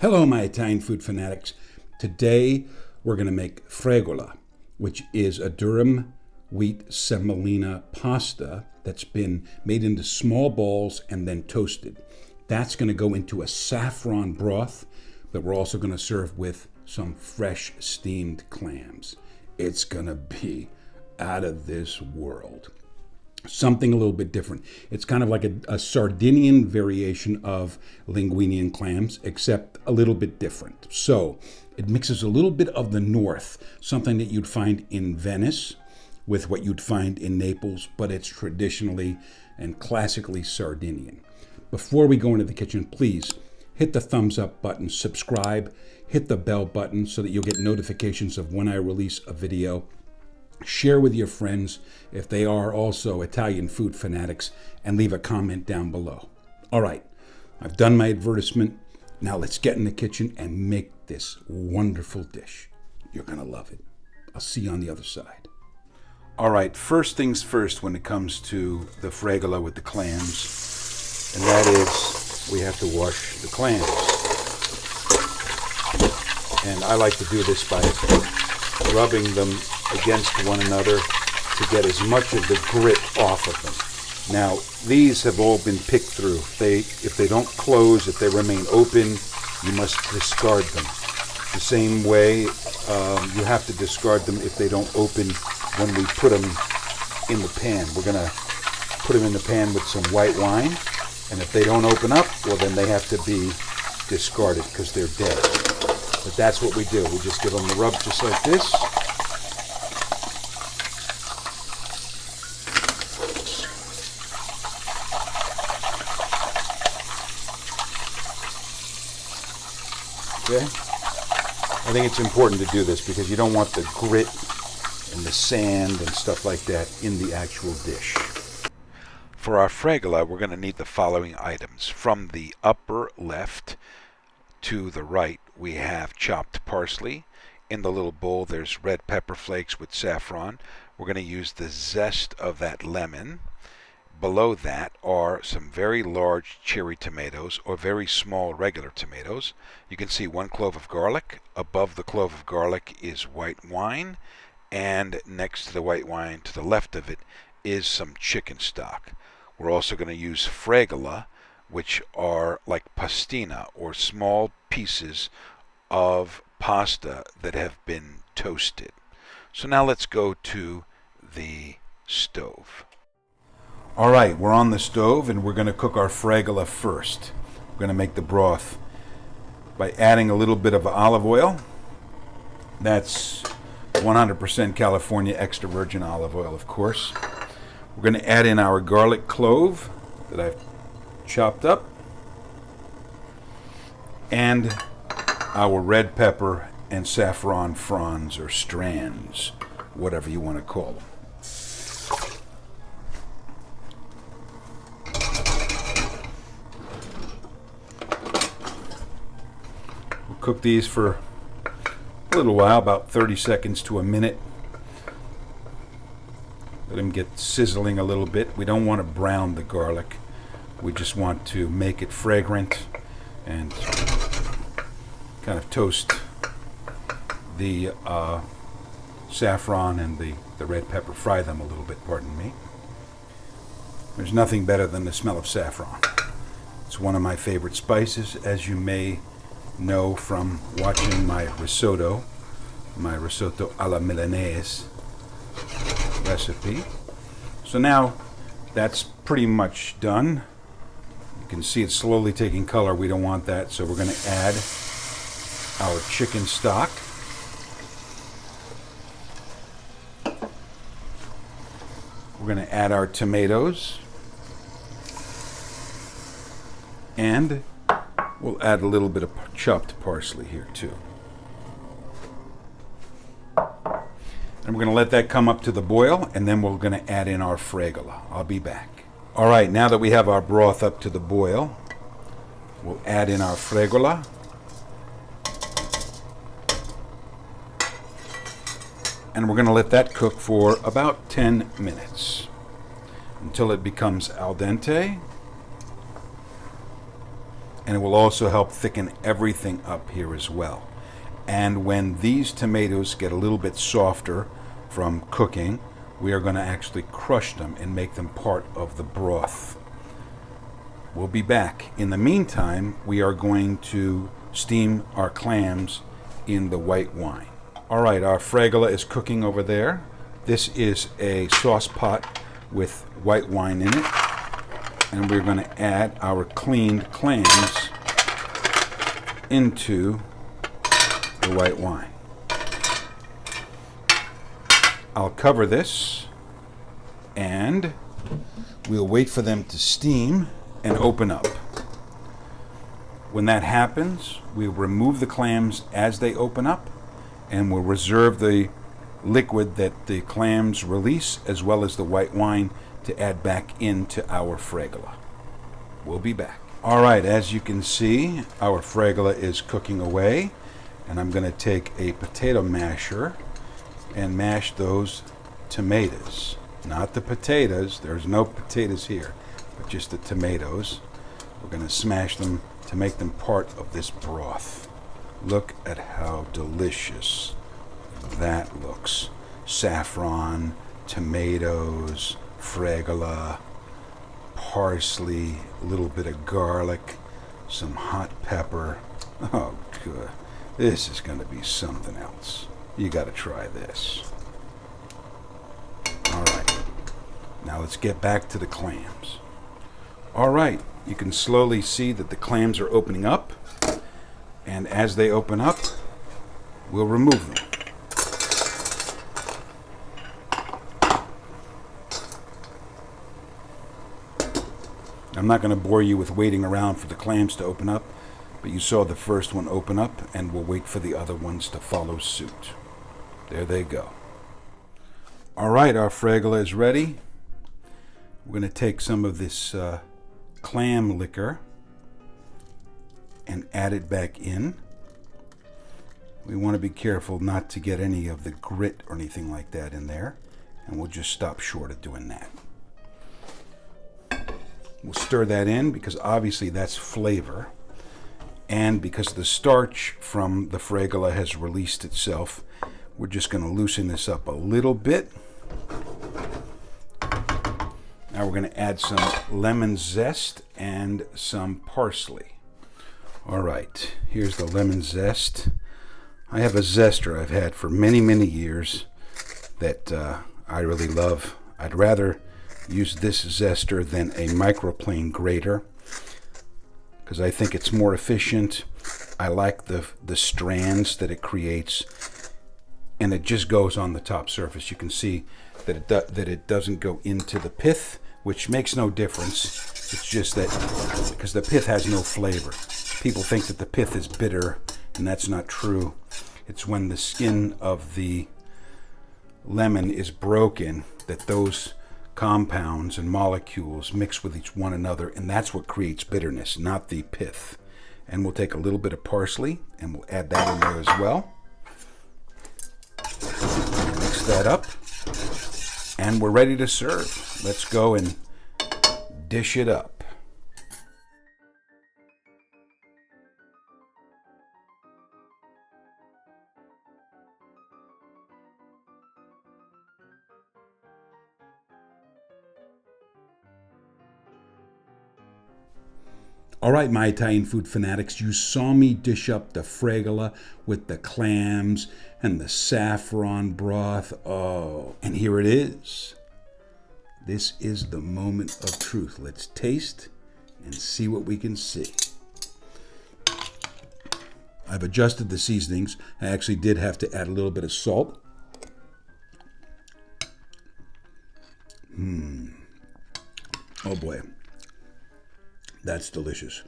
Hello, my Italian food fanatics. Today, we're going to make Fregola, which is a Durum Wheat Semolina pasta that's been made into small balls and then toasted. That's going to go into a saffron broth that we're also going to serve with some fresh steamed clams. It's going to be out of this world. Something a little bit different. It's kind of like a Sardinian variation of linguine and clams, except a little bit different. So it mixes a little bit of the north, something that you'd find in Venice with what you'd find in Naples, but it's traditionally and classically Sardinian. Before we go into the kitchen, please hit the thumbs up button, subscribe, hit the bell button so that you'll get notifications of when I release a video. Share with your friends if they are also Italian food fanatics, and leave a comment down below. All right, I've done my advertisement. Now let's get in the kitchen and make this wonderful dish. You're gonna love it. I'll see you on the other side. All right, first things first when it comes to the fregola with the clams, and that is we have to wash the clams. And I like to do this by rubbing them against one another to get as much of the grit off of them. Now, these have all been picked through. If they don't close, if they remain open, you must discard them. The same way you have to discard them if they don't open when we put them in the pan. We're going to put them in the pan with some white wine, and if they don't open up, well, then they have to be discarded because they're dead. But that's what we do. We just give them a rub just like this. Okay? I think it's important to do this because you don't want the grit and the sand and stuff like that in the actual dish. For our fregola, we're going to need the following items. From the upper left to the right, we have chopped parsley. In the little bowl, there's red pepper flakes with saffron. We're going to use the zest of that lemon. Below that are some very large cherry tomatoes or very small regular tomatoes. You can see 1 clove of garlic. Above the clove of garlic is white wine, and next to the white wine to the left of it is some chicken stock. We're also going to use fregola, which are like pastina or small pieces of pasta that have been toasted. So now let's go to the stove. All right, we're on the stove and we're going to cook our fregola first. We're going to make the broth by adding a little bit of olive oil. That's 100% California extra virgin olive oil, of course. We're going to add in our garlic clove that I've chopped up, and our red pepper and saffron fronds or strands, whatever you want to call them. We'll cook these for a little while, about 30 seconds to a minute. Let them get sizzling a little bit. We don't want to brown the garlic. We just want to make it fragrant and kind of toast the saffron and the red pepper. Fry them a little bit, pardon me. There's nothing better than the smell of saffron. It's one of my favorite spices, as you may know from watching my risotto alla Milanese recipe. So now that's pretty much done. You can see it's slowly taking color. We don't want that, so we're going to add our chicken stock. We're going to add our tomatoes, and we'll add a little bit of chopped parsley here too. And we're going to let that come up to the boil, and then we're going to add in our fregola. I'll be back. All right, now that we have our broth up to the boil, we'll add in our fregola. And we're going to let that cook for about 10 minutes until it becomes al dente. And it will also help thicken everything up here as well. And when these tomatoes get a little bit softer from cooking, we are going to actually crush them and make them part of the broth. We'll be back. In the meantime, we are going to steam our clams in the white wine. All right, our Fregola is cooking over there. This is a sauce pot with white wine in it. And we're going to add our cleaned clams into the white wine. I'll cover this and we'll wait for them to steam and open up. When that happens, we'll remove the clams as they open up and we'll reserve the liquid that the clams release as well as the white wine to add back into our Fregola. We'll be back. All right, as you can see, our Fregola is cooking away, and I'm going to take a potato masher and mash those tomatoes. Not the potatoes, there's no potatoes here, but just the tomatoes. We're going to smash them to make them part of this broth. Look at how delicious that looks. Saffron, tomatoes, Fregola, parsley, a little bit of garlic, some hot pepper. Oh, good. This is going to be something else. You got to try this. All right. Now let's get back to the clams. All right. You can slowly see that the clams are opening up. And as they open up, we'll remove them. I'm not going to bore you with waiting around for the clams to open up, but you saw the first one open up, and we'll wait for the other ones to follow suit. There they go. All right, our Fregola is ready. We're going to take some of this clam liquor and add it back in. We want to be careful not to get any of the grit or anything like that in there, and we'll just stop short of doing that. We'll stir that in because obviously that's flavor. And because the starch from the Fregola has released itself, we're just going to loosen this up a little bit. Now we're going to add some lemon zest and some parsley. All right, here's the lemon zest. I have a zester I've had for many, many years that I really love. I'd rather use this zester than a microplane grater because I think it's more efficient. I like the strands that it creates, and it just goes on the top surface. You can see that it doesn't go into the pith, which makes no difference. It's just that because the pith has no flavor. People think that the pith is bitter, and that's not true. It's when the skin of the lemon is broken that those compounds and molecules mix with each one another, and that's what creates bitterness, not the pith. And we'll take a little bit of parsley and we'll add that in there as well. Mix that up and we're ready to serve. Let's go and dish it up. All right, my Italian food fanatics, you saw me dish up the Fregola with the clams and the saffron broth. Oh, and here it is. This is the moment of truth. Let's taste and see what we can see. I've adjusted the seasonings. I actually did have to add a little bit of salt. Oh boy. That's delicious.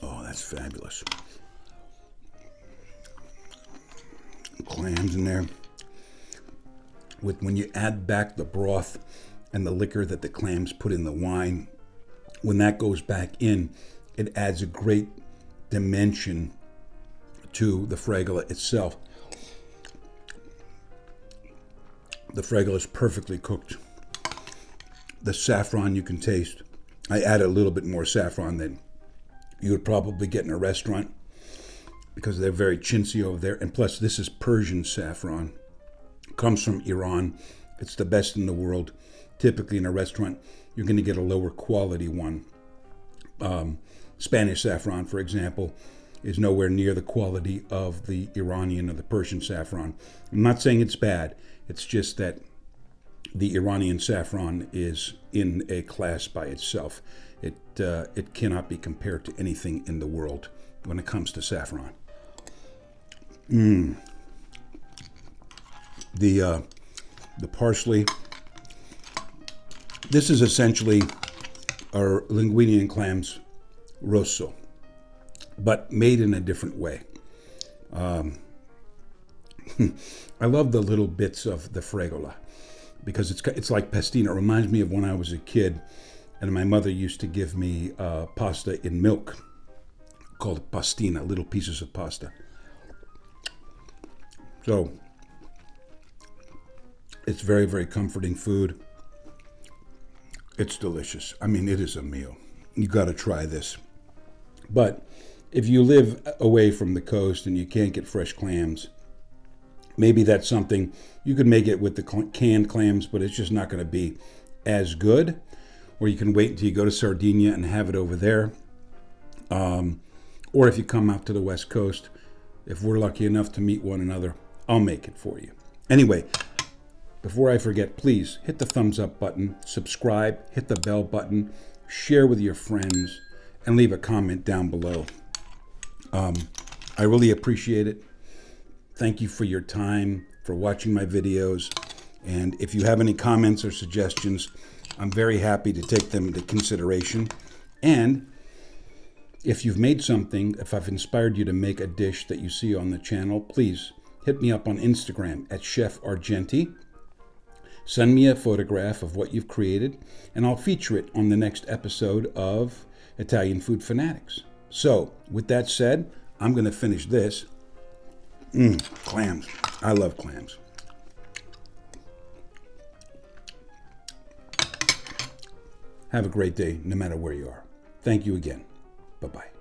Oh, that's fabulous. Clams in there. When you add back the broth and the liquor that the clams put in the wine, when that goes back in, it adds a great dimension to the Fregola itself. The fregola is perfectly cooked. The saffron you can taste. I add a little bit more saffron than you would probably get in a restaurant because they're very chintzy over there. And plus, this is Persian saffron. It comes from Iran. It's the best in the world. Typically in a restaurant, you're going to get a lower quality one. Spanish saffron, for example, is nowhere near the quality of the Iranian or the Persian saffron. I'm not saying it's bad. It's just that the Iranian saffron is in a class by itself. It cannot be compared to anything in the world when it comes to saffron. The parsley. This is essentially our linguine and clams rosso, but made in a different way. I love the little bits of the fregola because it's like pastina. It reminds me of when I was a kid and my mother used to give me pasta in milk called pastina, little pieces of pasta. So it's very, very comforting food. It's delicious. I mean, it is a meal. You got to try this. But if you live away from the coast and you can't get fresh clams, maybe that's something you could make it with the canned clams, but it's just not going to be as good. Or you can wait until you go to Sardinia and have it over there. Or if you come out to the West Coast, if we're lucky enough to meet one another, I'll make it for you. Anyway, before I forget, please hit the thumbs up button, subscribe, hit the bell button, share with your friends, and leave a comment down below. I really appreciate it. Thank you for your time, for watching my videos. And if you have any comments or suggestions, I'm very happy to take them into consideration. And if you've made something, if I've inspired you to make a dish that you see on the channel, please hit me up on Instagram at Chef Argenti. Send me a photograph of what you've created, and I'll feature it on the next episode of Italian Food Fanatics. So, with that said, I'm going to finish this. Clams. I love clams. Have a great day, no matter where you are. Thank you again. Bye-bye.